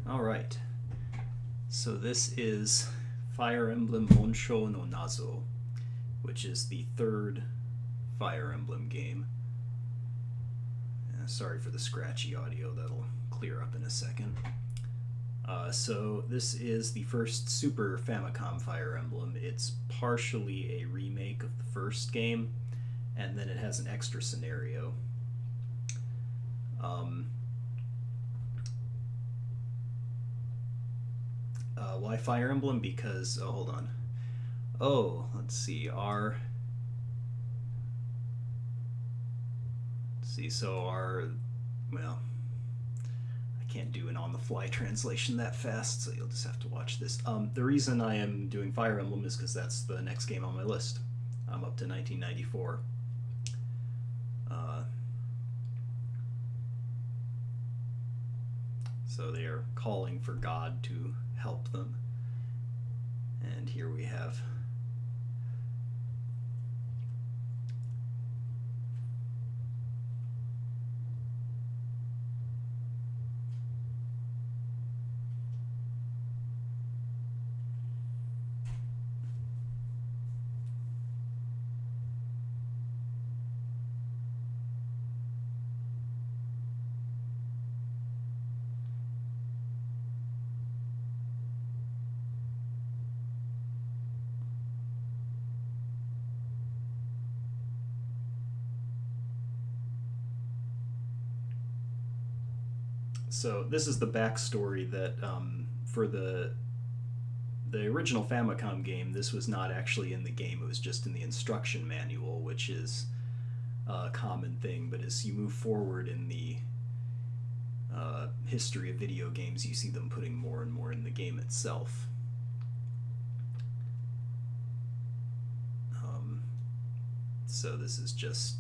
Alright, so this is Fire Emblem Monsho no Nazo, which is the third Fire Emblem game. Sorry for the scratchy audio, that'll clear up in a second. So this is the first Super Famicom Fire Emblem. It's partially a remake of the first game, and then it has an extra scenario. Why Fire Emblem? Because, oh, hold on. Oh, let's see, let's see, well, I can't do an on-the-fly translation that fast, so you'll just have to watch this. The reason I am doing Fire Emblem is because that's the next game on my list. I'm up to 1994. So they are calling for God to help them. And here we have so this is the backstory that for the original Famicom game, this was not actually in the game. It was just in the instruction manual, which is a common thing. But as you move forward in the history of video games, you see them putting more and more in the game itself. So this is just,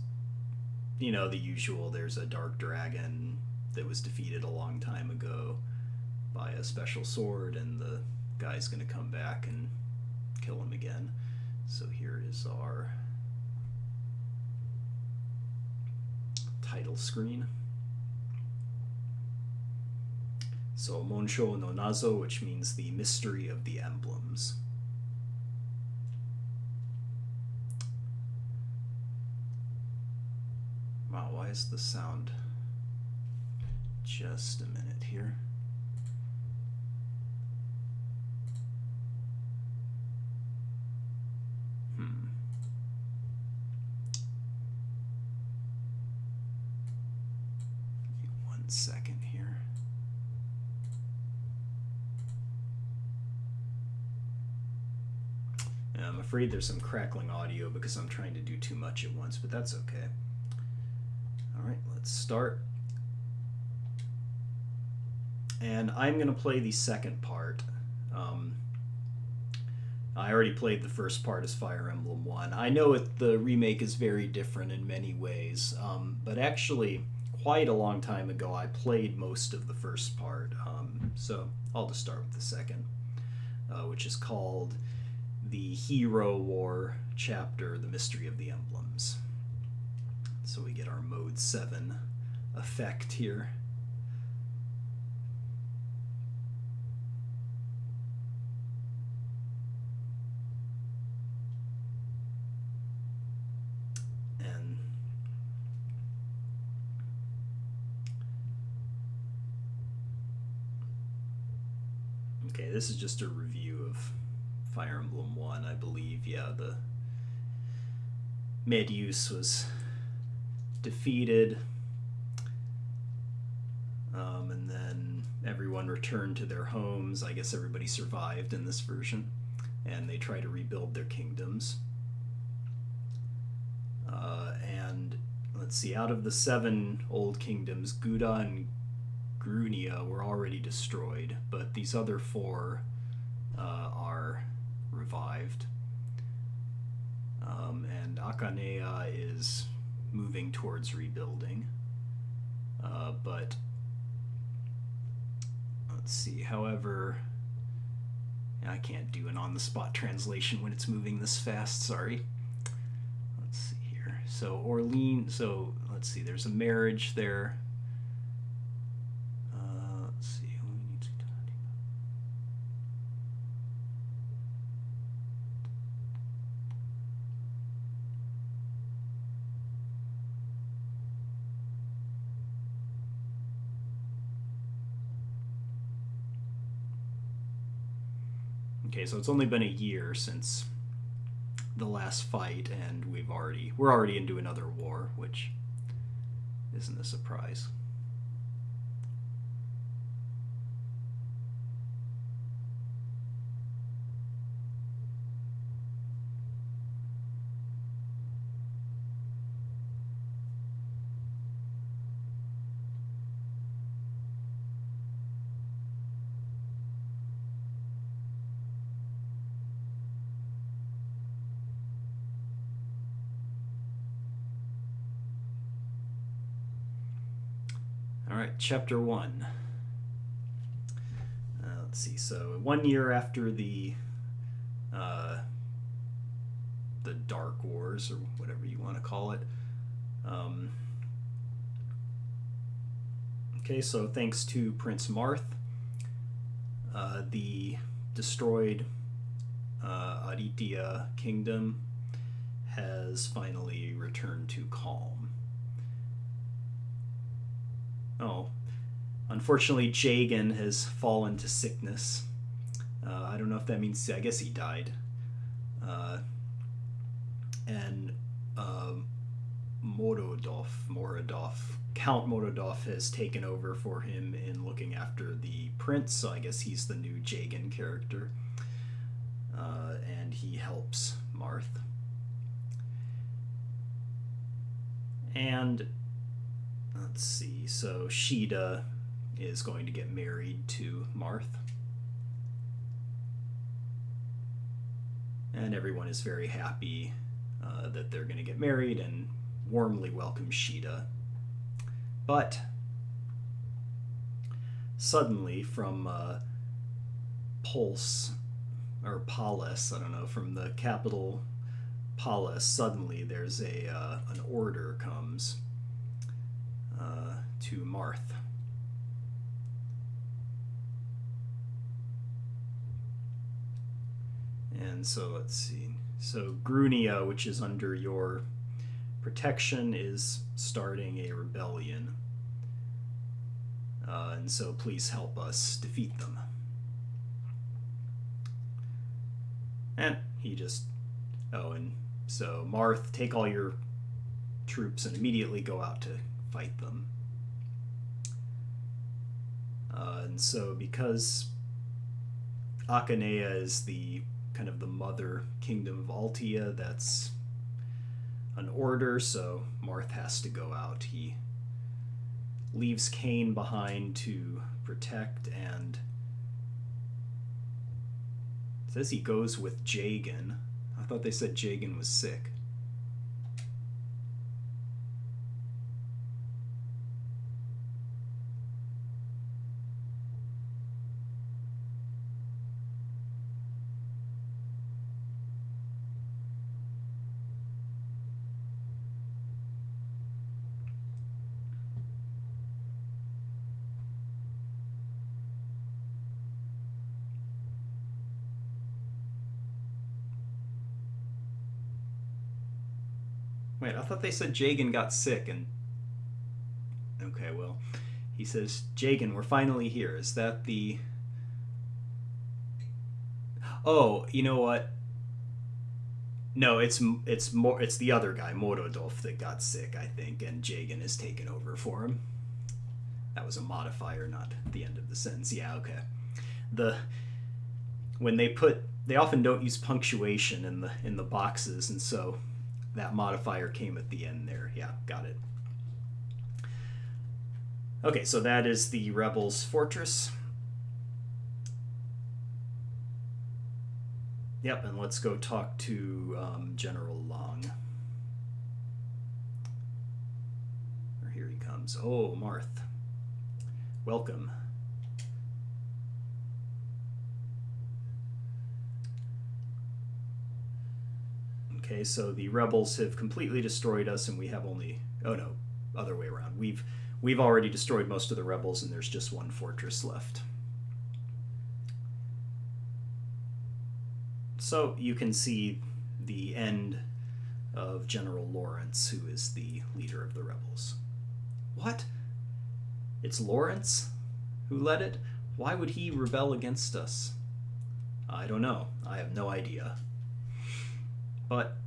the usual. There's a dark dragon that was defeated a long time ago by a special sword, and the guy's going to come back and kill him again. So here is our title screen. So Monsho no Nazo, which means the mystery of the emblems. Wow, why is the sound? Just a minute here. Give me 1 second here. I'm afraid there's some crackling audio because I'm trying to do too much at once, but that's okay. Alright, let's start. And I'm going to play the second part. I already played the first part as Fire Emblem 1. I know the remake is very different in many ways, but actually, quite a long time ago, I played most of the first part. So I'll just start with the second, which is called the Hero War chapter, The Mystery of the Emblems. So we get our Mode 7 effect here. And okay, this is just a review of Fire Emblem 1, I believe. Yeah, the Medius was defeated, and then everyone returned to their homes. I guess everybody survived in this version, and they try to rebuild their kingdoms. And let's see, out of the 7 old kingdoms, Gouda and Grunia were already destroyed, but these other 4 are revived. And Akanea is moving towards rebuilding. But let's see, however, I can't do an on-the-spot translation when it's moving this fast, sorry. Let's see here. So Orlean, so let's see, there's a marriage there. Let's see, Okay, so it's only been a year since the last fight, and we're already into another war, which isn't a surprise. All right, chapter 1. Let's see. So 1 year after the Dark Wars, or whatever you want to call it. Okay, so thanks to Prince Marth, the destroyed Aditya kingdom has finally returned to calm. Oh, unfortunately, Jagan has fallen to sickness. I don't know if that means, I guess he died. And Morodov, Count Morodov has taken over for him in looking after the prince, so I guess he's the new Jagan character. And he helps Marth. And let's see, so Sheeta is going to get married to Marth. And everyone is very happy that they're going to get married and warmly welcome Sheeta. But suddenly from Pulse, or Palis, I don't know, from the capital Palis, suddenly there's an order comes to Marth. And so let's see. So Grunia, which is under your protection, is starting a rebellion. And so please help us defeat them. And he just... Oh, and so Marth, take all your troops and immediately go out to fight them. And so because Akanea is the kind of the mother kingdom of Altia, that's an order, so Marth has to go out. He leaves Cain behind to protect, and says he goes with Jagan. I thought they said Jagan was sick. Wait, I thought they said Jagan got sick and... Okay, well, he says, Jagan, we're finally here. Is that the... Oh, you know what? No, it's the other guy, Morodov, that got sick, I think, and Jagan has taken over for him. That was a modifier, not the end of the sentence. Yeah, okay. When they often don't use punctuation in the boxes, and so that modifier came at the end there. Yeah, got it. Okay, so that is the Rebels' fortress. Yep, and let's go talk to General Long. Here he comes. Oh, Marth. Welcome. Okay, so the rebels have completely destroyed us, and we have only... Oh no, other way around. We've already destroyed most of the rebels, and there's just one fortress left. So you can see the end of General Lawrence, who is the leader of the rebels. What? It's Lawrence who led it? Why would he rebel against us? I don't know. I have no idea. But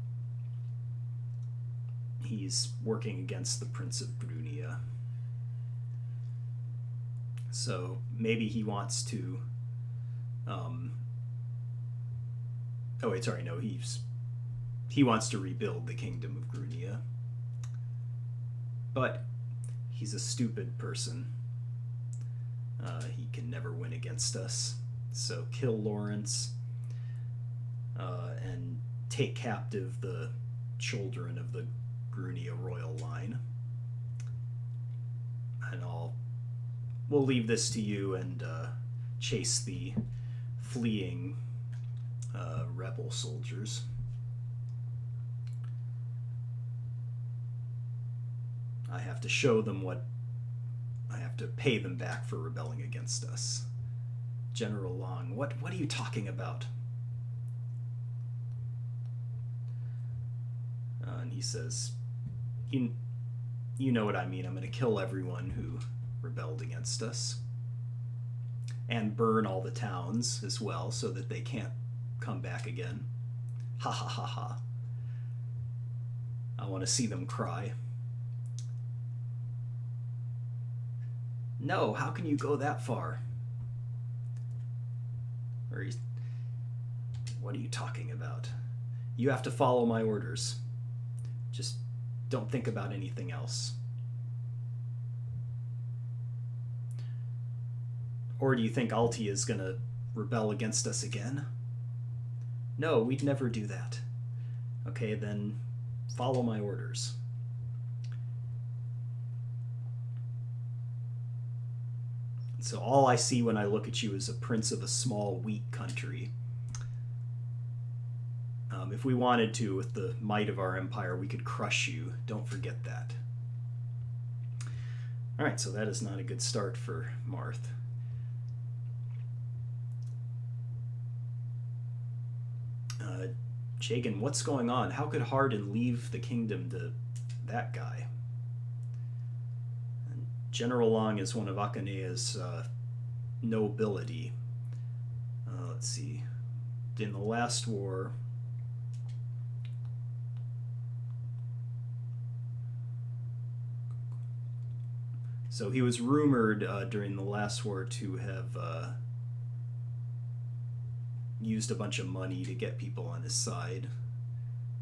he's working against the Prince of Grunia. So maybe he wants to. Oh wait, sorry. No, he wants to rebuild the kingdom of Grunia. But he's a stupid person. He can never win against us. So kill Lawrence and take captive the children of the Grunia royal line. And we'll leave this to you and chase the fleeing rebel soldiers. I have to show them I have to pay them back for rebelling against us. General Long, what are you talking about? And he says, you know what I mean. I'm going to kill everyone who rebelled against us. And burn all the towns as well so that they can't come back again. Ha ha ha ha. I want to see them cry. No, how can you go that far? What are you talking about? You have to follow my orders. Just don't think about anything else. Or do you think Altia is going to rebel against us again? No, we'd never do that. Okay, then follow my orders. So all I see when I look at you is a prince of a small, weak country. If we wanted to, with the might of our empire, we could crush you. Don't forget that. Alright, so that is not a good start for Marth. Jagan, what's going on? How could Hardin leave the kingdom to that guy? And General Long is one of Akanea's nobility. Let's see. In the last war... So he was rumored during the last war to have used a bunch of money to get people on his side.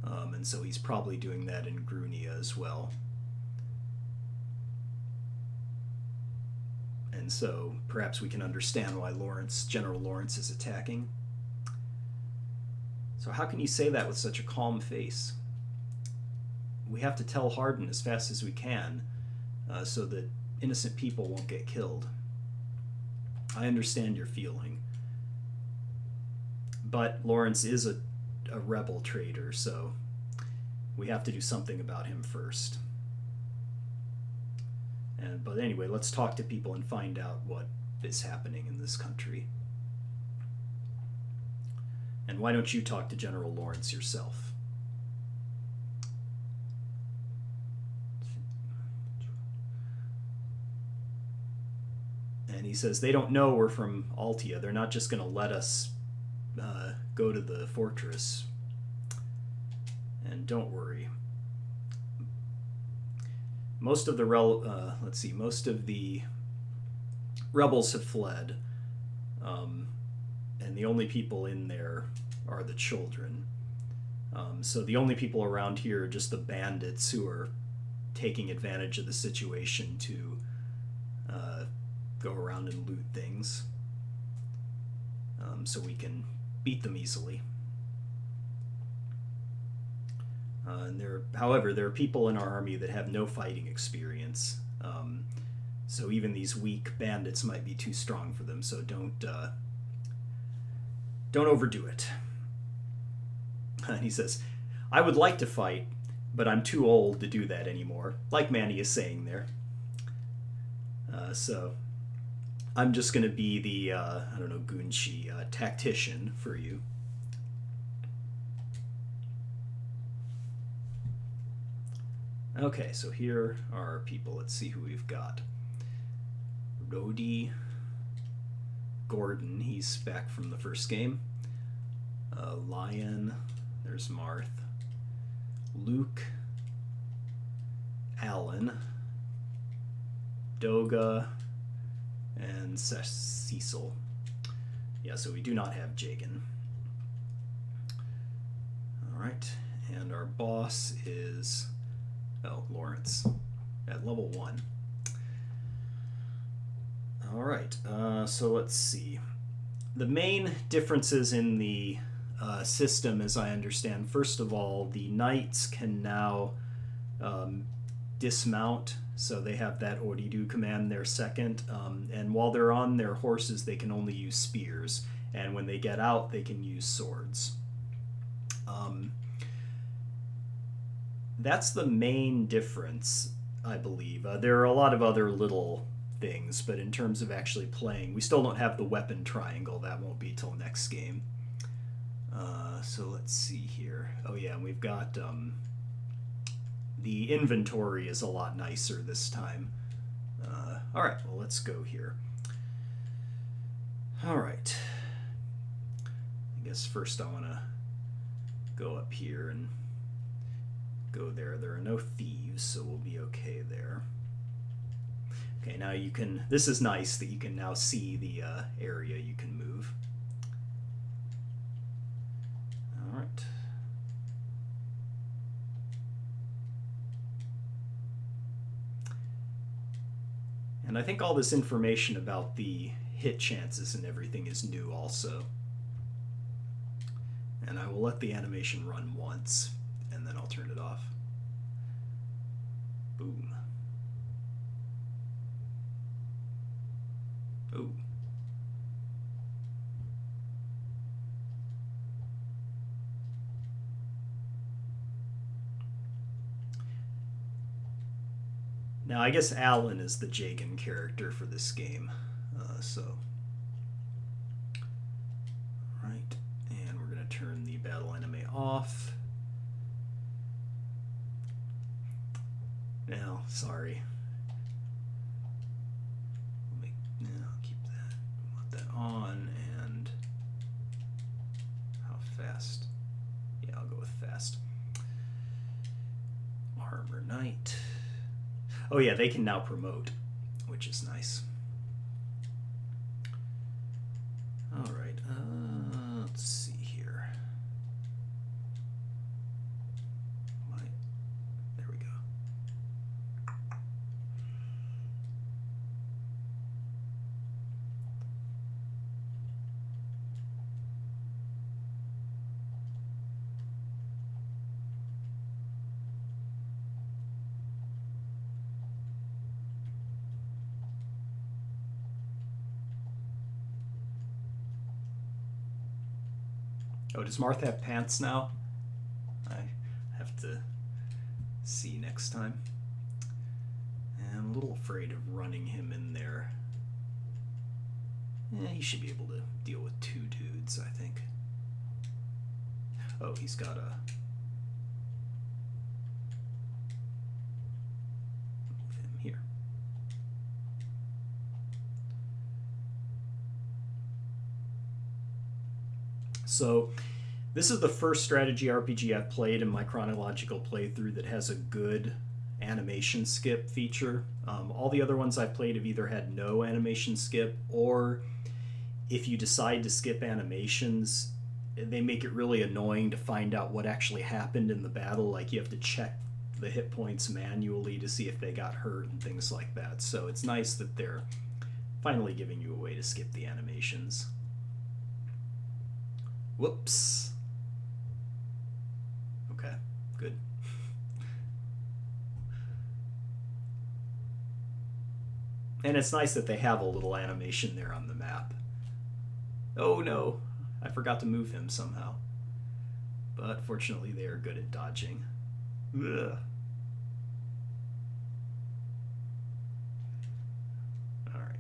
And so he's probably doing that in Grunia as well. And so perhaps we can understand why General Lawrence is attacking. So how can you say that with such a calm face? We have to tell Hardin as fast as we can so that innocent people won't get killed. I understand your feeling. But Lawrence is a rebel traitor, so we have to do something about him first. But anyway, let's talk to people and find out what is happening in this country. And why don't you talk to General Lawrence yourself? And he says, they don't know we're from Altia. They're not just going to let us go to the fortress. And don't worry. Most of the most of the rebels have fled, and the only people in there are the children. So the only people around here are just the bandits who are taking advantage of the situation to go around and loot things, so we can beat them easily. And however, there are people in our army that have no fighting experience, so even these weak bandits might be too strong for them. So don't overdo it. And he says, I would like to fight, but I'm too old to do that anymore, like Manny is saying there. So I'm just going to be the, Gunshi tactician for you. Okay, so here are our people. Let's see who we've got. Rhodey Gordon, he's back from the first game. Lion, there's Marth, Luke, Alan, Doga, and Cecil. Yeah, so we do not have Jagan. Alright, and our boss is, Lawrence, at level 1. Alright, so let's see. The main differences in the system, as I understand, first of all, the knights can now dismount, so they have that Oridu command there second, and while they're on their horses they can only use spears, and when they get out they can use swords. That's the main difference, I believe. There are a lot of other little things, but in terms of actually playing, we still don't have the weapon triangle. That won't be till next game. So let's see here. Oh yeah, and we've got the inventory is a lot nicer this time. All right, well, let's go here. All right. I guess first I want to go up here and go there. There are no thieves, so we'll be okay there. Okay, now you can, this is nice that you can now see the area you can move. All right. And I think all this information about the hit chances and everything is new also. And I will let the animation run once, and then I'll turn it off. Boom. Ooh. Now, I guess Alan is the Jagan character for this game, Right, and we're going to turn the battle anime off. Now, sorry. I'll keep that. I want that on, and how fast? Yeah, I'll go with fast. Armor Knight. Oh yeah, they can now promote, which is nice. All right, let's see here. There we go. Oh, does Marth have pants now? I have to see next time. And I'm a little afraid of running him in there. Yeah, he should be able to deal with 2 dudes, I think. Oh, he's got a... Move him here. So, this is the first strategy RPG I've played in my chronological playthrough that has a good animation skip feature. All the other ones I've played have either had no animation skip, or if you decide to skip animations, they make it really annoying to find out what actually happened in the battle. Like, you have to check the hit points manually to see if they got hurt and things like that. So it's nice that they're finally giving you a way to skip the animations. Whoops. Okay, good. And it's nice that they have a little animation there on the map. Oh no, I forgot to move him somehow. But fortunately they are good at dodging. Ugh. Alright.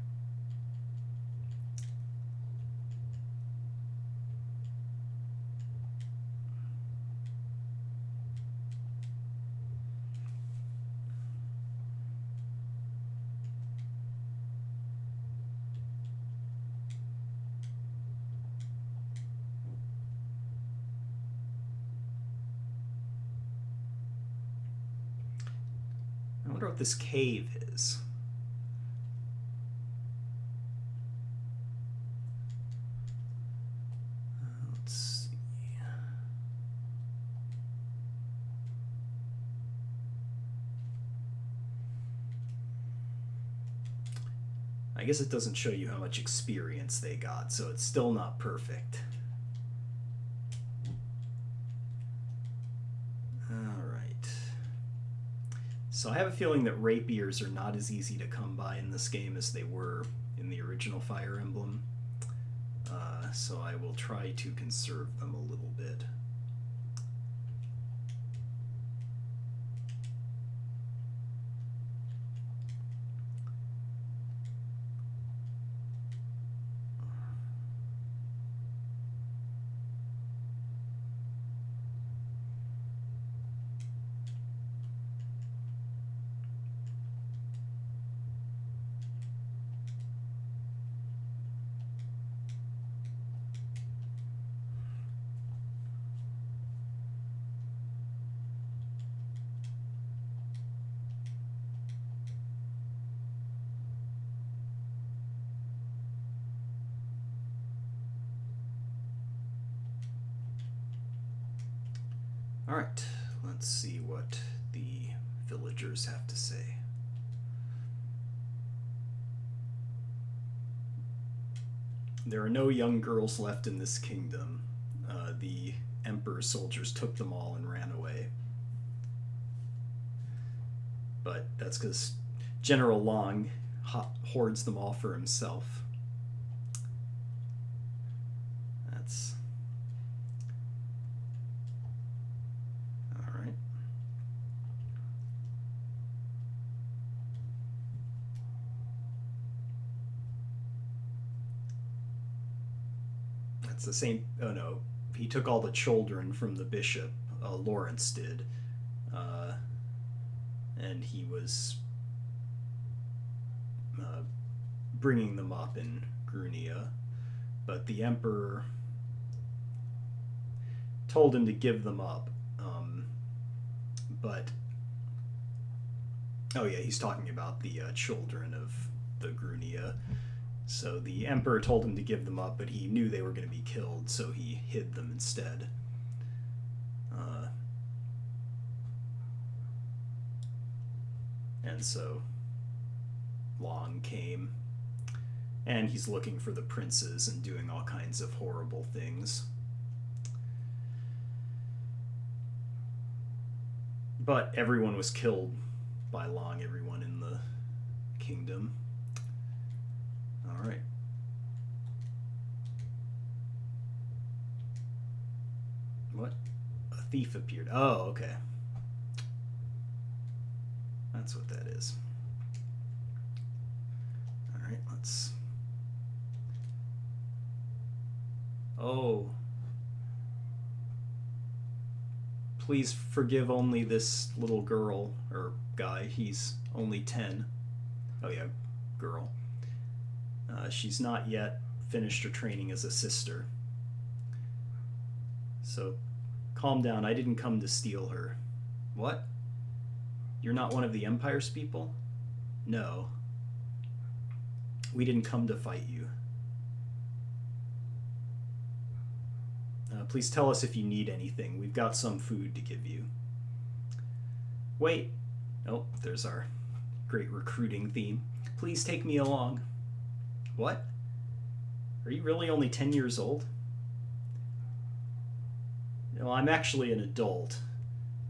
I wonder what this cave is. Let's see. I guess it doesn't show you how much experience they got, so it's still not perfect. Alright. So I have a feeling that rapiers are not as easy to come by in this game as they were in the original Fire Emblem. So I will try to conserve them a little bit. Alright, let's see what the villagers have to say. There are no young girls left in this kingdom. The Emperor's soldiers took them all and ran away. But that's because General Long hoards them all for himself. That's... Alright. That's the same... Oh no. He took all the children from the bishop. Lawrence did. And he was bringing them up in Grunia. But the Emperor told him to give them up. But... Oh yeah, he's talking about the children of the Grunia. So the Emperor told him to give them up, but he knew they were going to be killed, so he hid them instead. And so Long came, and he's looking for the princes and doing all kinds of horrible things. But everyone was killed by Long, everyone in the kingdom. Alright. What? A thief appeared. Oh, okay. That's what that is. Alright, let's... Oh. Please forgive only this little girl, or guy. He's only 10. Oh yeah, girl. She's not yet finished her training as a sister. So, calm down. I didn't come to steal her. What? You're not one of the Empire's people? No. We didn't come to fight you. Please tell us if you need anything. We've got some food to give you. Wait. Oh, there's our great recruiting theme. Please take me along. What? Are you really only 10 years old? Well, I'm actually an adult.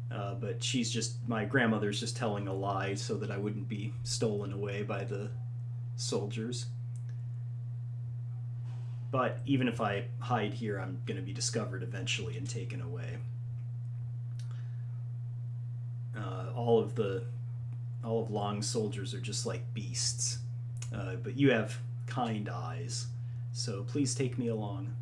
But she's just... My grandmother's just telling a lie so that I wouldn't be stolen away by the soldiers. But even if I hide here, I'm going to be discovered eventually and taken away. All of Long's soldiers are just like beasts. But you have kind eyes, so please take me along.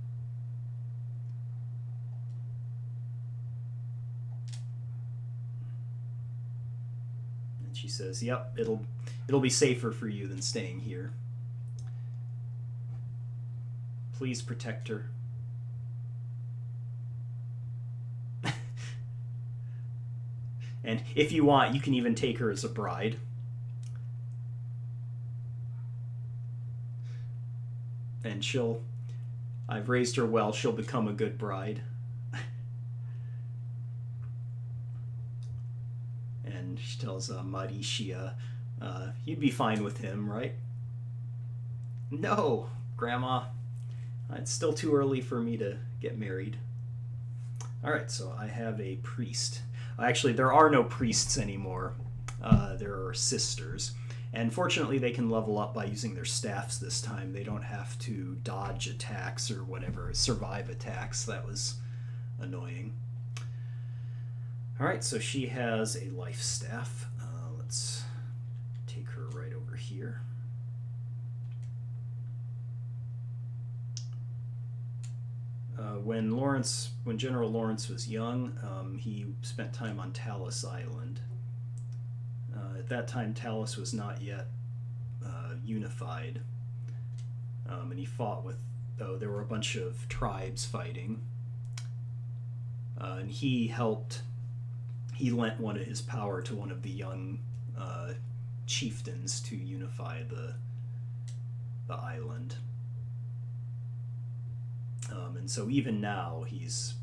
And she says, "Yep, it'll be safer for you than staying here. Please protect her." And if you want, you can even take her as a bride. And I've raised her well, she'll become a good bride. And she tells Marisha, you'd be fine with him, right? No, Grandma. It's still too early for me to get married. Alright, so I have a priest. Actually, there are no priests anymore. There are sisters. And fortunately, they can level up by using their staffs this time. They don't have to dodge attacks or whatever, survive attacks. That was annoying. Alright, so she has a life staff. Let's take her right over here. When General Lawrence was young, he spent time on Talus Island. At that time, Talus was not yet unified, and he fought with. There were a bunch of tribes fighting, and he helped. He lent one of his power to one of the young chieftains to unify the island. And so even now he's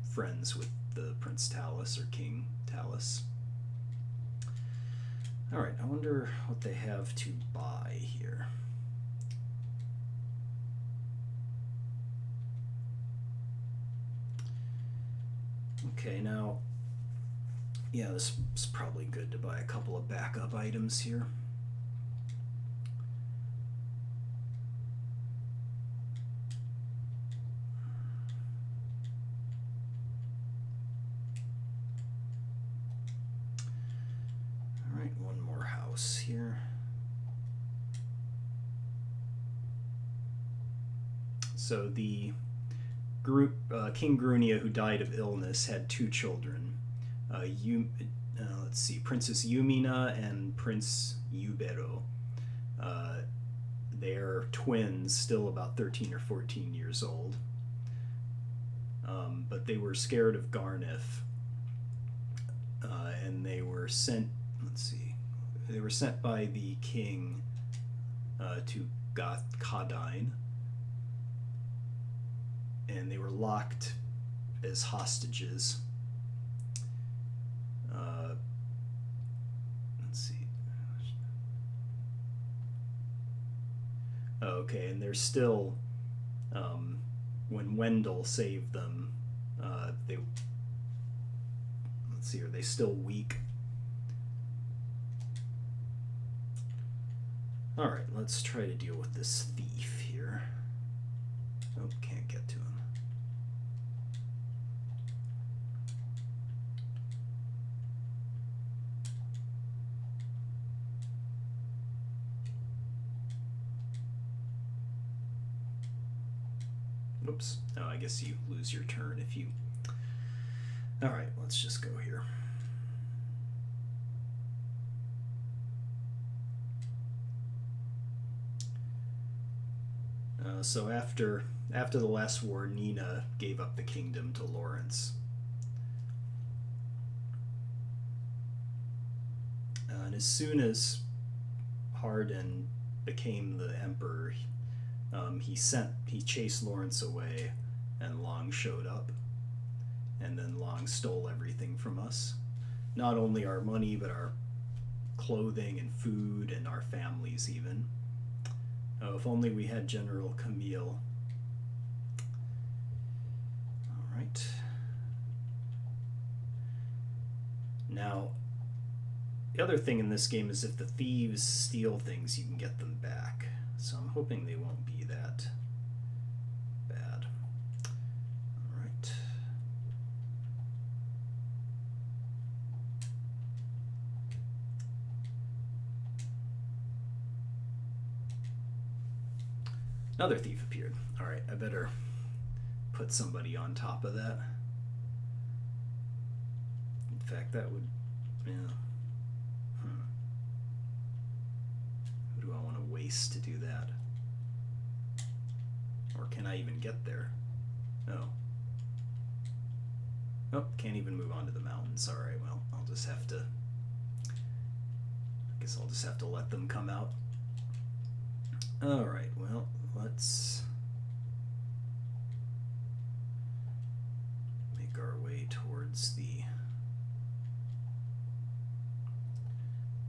friends with the Prince Talus or King Talus. Alright, I wonder what they have to buy here. Okay, now, yeah, this is probably good to buy a couple of backup items here. Here. So the group, King Grunia, who died of illness, had two children. Let's see, Princess Yumina and Prince Yubero. They're twins, still about 13 or 14 years old. But they were scared of Garnith, and they were sent. Let's see. They were sent by the king to Kadine, and they were locked as hostages. Let's see. Okay, and they're still. When Wendell saved them, they. Let's see, are they still weak? Alright, let's try to deal with this thief here. Oh, can't get to him. Oops. Oh, I guess you lose your turn if you... Alright, let's just go here. So after the last war, Nina gave up the kingdom to Lawrence. And as soon as Hardin became the emperor, he chased Lawrence away, and Long showed up. And then Long stole everything from us. Not only our money, but our clothing and food and our families even. Oh, if only we had General Camille. Alright. Now, the other thing in this game is if the thieves steal things, you can get them back. So I'm hoping they won't be that bad. Alright. Another thief appeared. Alright, I better put somebody on top of that. In fact, that would... yeah. Who do I want to waste to do that? Or can I even get there? Oh. Oh, can't even move onto the mountains. All right, well, I'll just have to. I guess I'll just have to let them come out. All right, well, let's make our way towards the.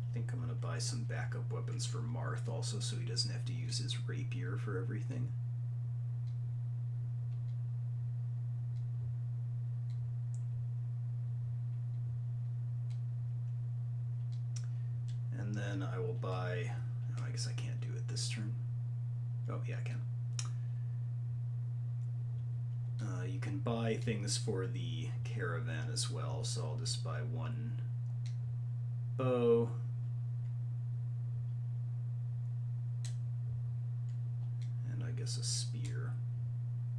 I think I'm gonna buy some backup weapons for Marth also, so he doesn't have to use his rapier for everything. And then I will buy. Oh, I guess I can't do it this turn. Oh, yeah, I can. You can buy things for the caravan as well, so I'll just buy one bow. And I guess a spear.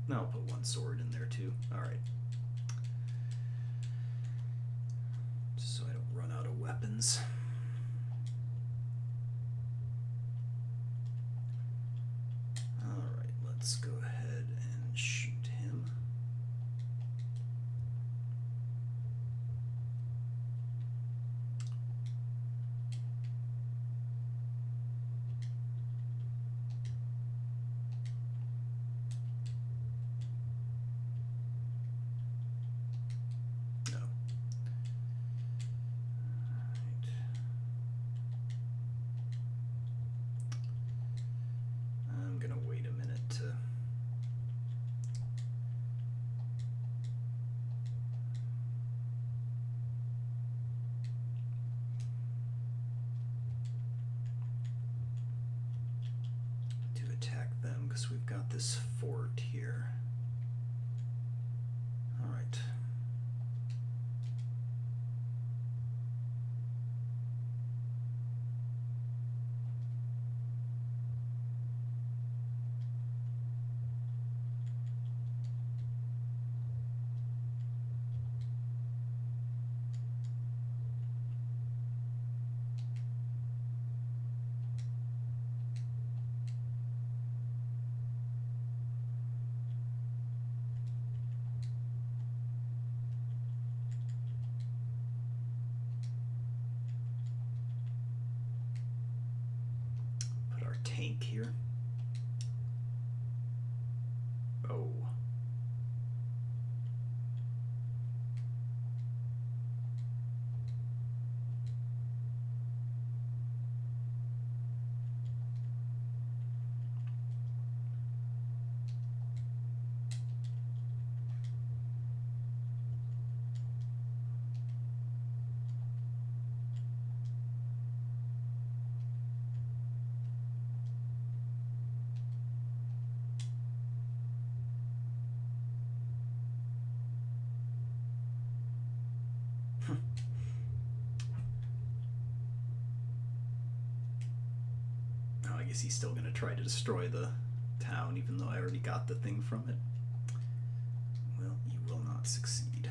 No, I'll put one sword in there too. Alright. Just so I don't run out of weapons. Alright, let's go ahead and shoot him. No. Alright. I'm gonna wait a minute to attack them because we've got this fort here. All right. Put our tank here. Oh. Oh, I guess he's still going to try to destroy the town, even though I already got the thing from it. Well, you will not succeed.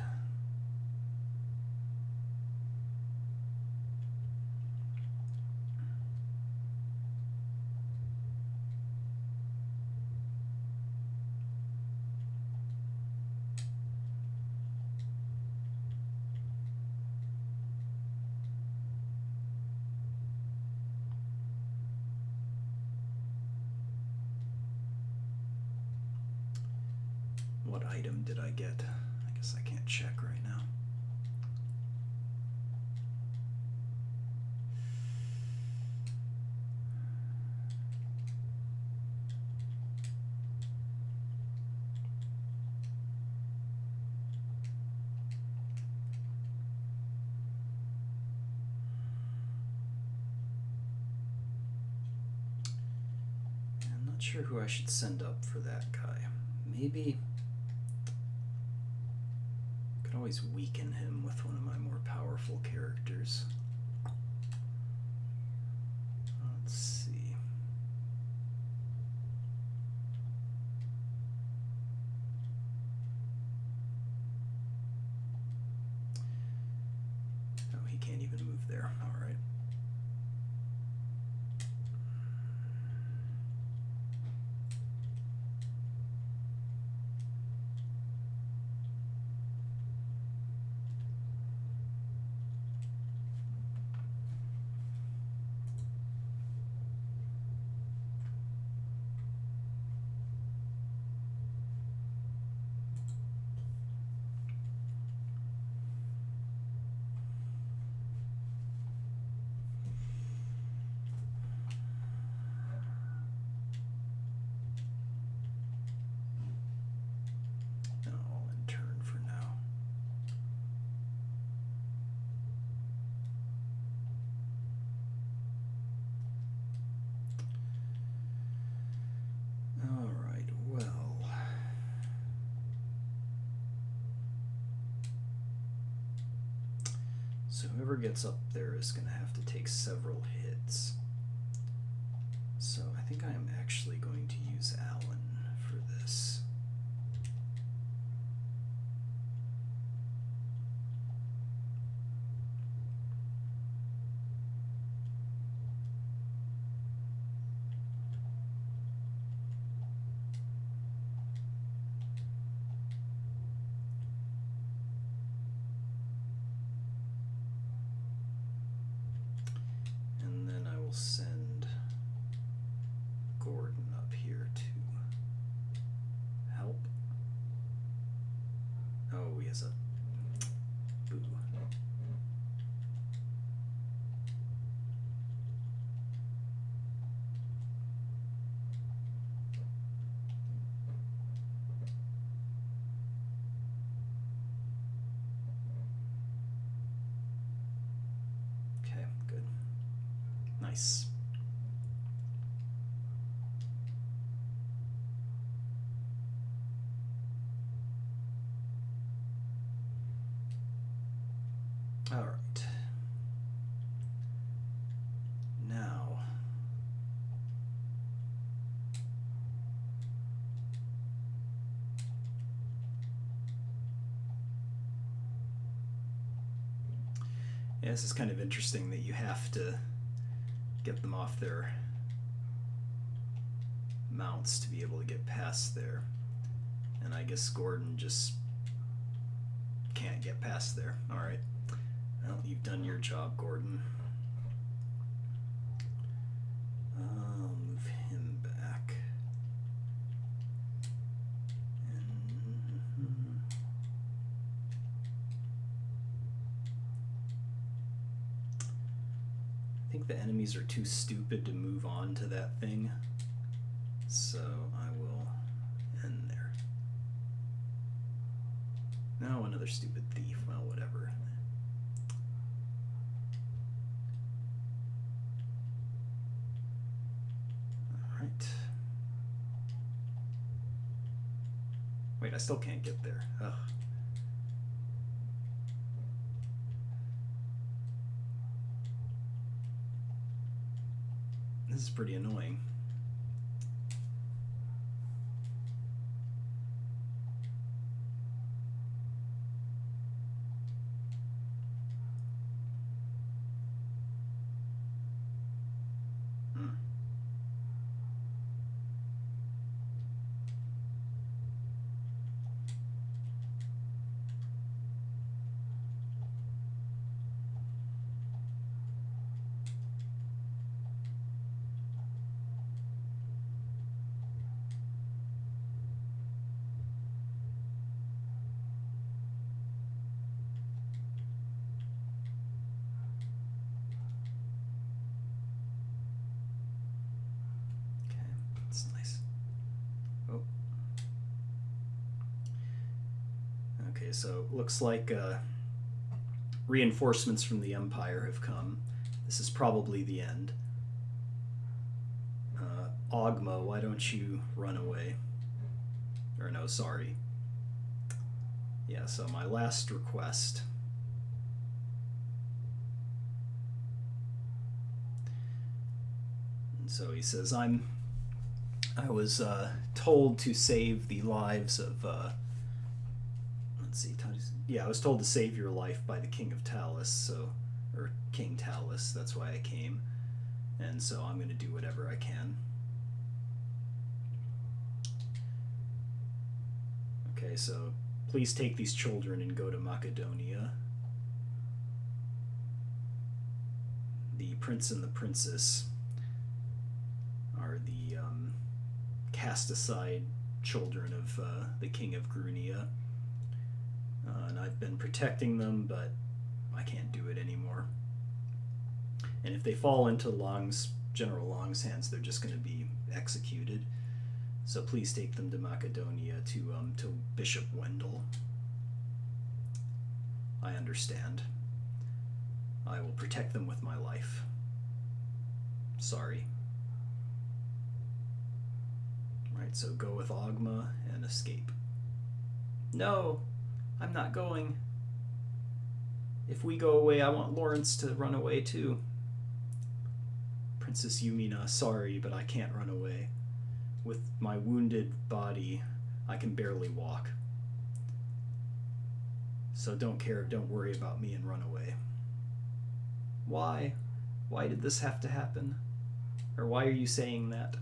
What item did I get? I guess I can't check right now. I'm not sure who I should send up for that guy. Maybe always weaken him with one of my more powerful characters. Let's see. Oh, he can't even move there. All right. whoever gets up there is going to have to take several hits. So I think I am actually going to use Alan for this. Send Gordon up here to help. Oh, he has a boo. Okay, good. Nice. All right. Now, yeah, this is kind of interesting that you have to get them off their mounts to be able to get past there. And I guess Gordon just can't get past there. Alright. Well, you've done your job, Gordon. I'll move him back. I think the enemies are too stupid to move on to that thing, so I will end there. No, another stupid thief. Well, whatever. Alright. Wait, I still can't get there. Ugh. This is pretty annoying. That's nice. Oh. Okay, so looks like reinforcements from the Empire have come. This is probably the end. Ogma, why don't you run away? Or no, sorry. Yeah, so my last request. And so he says, I was told to save the lives of, let's see, yeah, I was told to save your life by the King of Talus, so, or King Talus, that's why I came, and so I'm going to do whatever I can. Okay, so please take these children and go to Macedonia. The prince and the princess are the cast aside children of the King of Grunia. And I've been protecting them, but I can't do it anymore. And if they fall into General Long's hands, they're just going to be executed. So please take them to Macedonia to Bishop Wendell. I understand. I will protect them with my life. Sorry. Right, so go with Ogma and escape. No, I'm not going. If we go away, I want Lawrence to run away too. Princess Yumina, sorry, but I can't run away. With my wounded body, I can barely walk. So don't worry about me and run away. Why? Why did this have to happen? Or why are you saying that?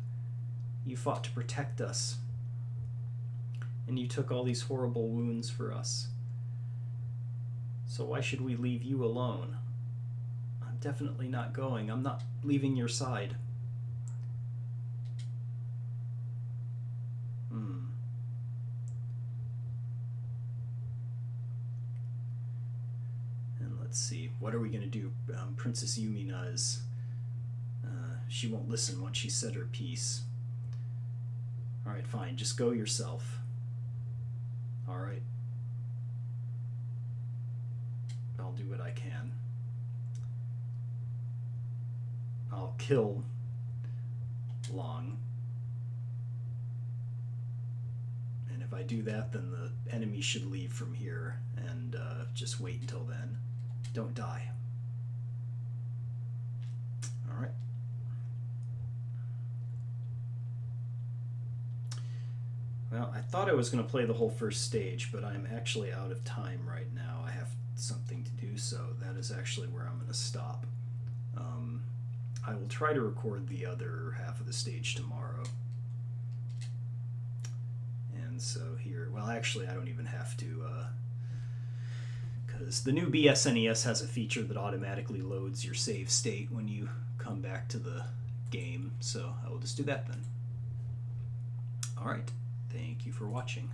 You fought to protect us. And you took all these horrible wounds for us. So why should we leave you alone? I'm definitely not going. I'm not leaving your side. And let's see. What are we going to do? Princess Yumina is... she won't listen once she said her piece. Alright, fine. Just go yourself. Alright. I'll do what I can. I'll kill Long. And if I do that, then the enemy should leave from here, and just wait until then. Don't die. Alright. Well, I thought I was going to play the whole first stage, but I'm actually out of time right now. I have something to do, so that is actually where I'm going to stop. I will try to record the other half of the stage tomorrow. And so here, well, actually, I don't even have to, because the new BSNES has a feature that automatically loads your save state when you come back to the game, so I will just do that then. Alright. Thank you for watching.